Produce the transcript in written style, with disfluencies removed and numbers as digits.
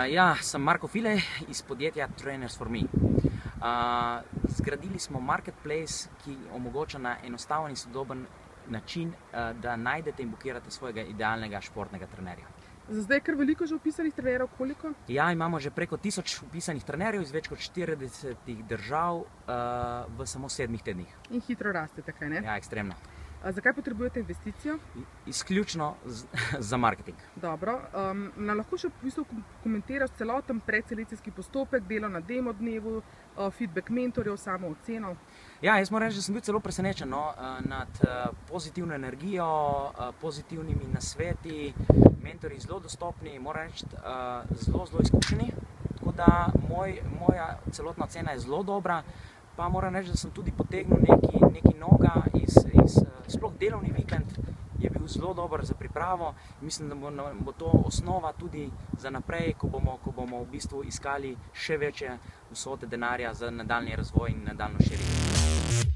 Ja, sem Marko File iz podjetja Trainers for Me. Zgradili smo marketplace, ki omogoča na enostaven in sodoben način, da najdete in bukirate svojega idealnega športnega trenerja. Za zdaj je kar veliko že vpisanih trenerjev, koliko? Ja, imamo že preko 1000 vpisanih trenerjev iz več kot 40 držav v samo 7 tednih. In hitro rastete, kaj ne? Ja, ekstremno. Zakaj potrebujete investicijo? Izključno za marketing. Dobro. Nam lahko še v bistvu komentiraš celoten predselekcijski postopek, delo na demo dnevu, feedback mentorjev, samo oceno? Ja, jaz moram reči, da sem bil celo presenečen nad pozitivno energijo, pozitivnimi nasveti, mentorji zelo dostopni, moram reči, zelo izkušeni. Tako da moja celotna ocena je zelo dobra, pa moram reči, da sem tudi potegnil nekaj noga iz sploh delovni vikend je bil zelo dober za pripravo. Mislim, da bo to osnova tudi za naprej, ko bomo v bistvu iskali še večje vsote denarja za nadaljnji razvoj in nadaljnjo širitev.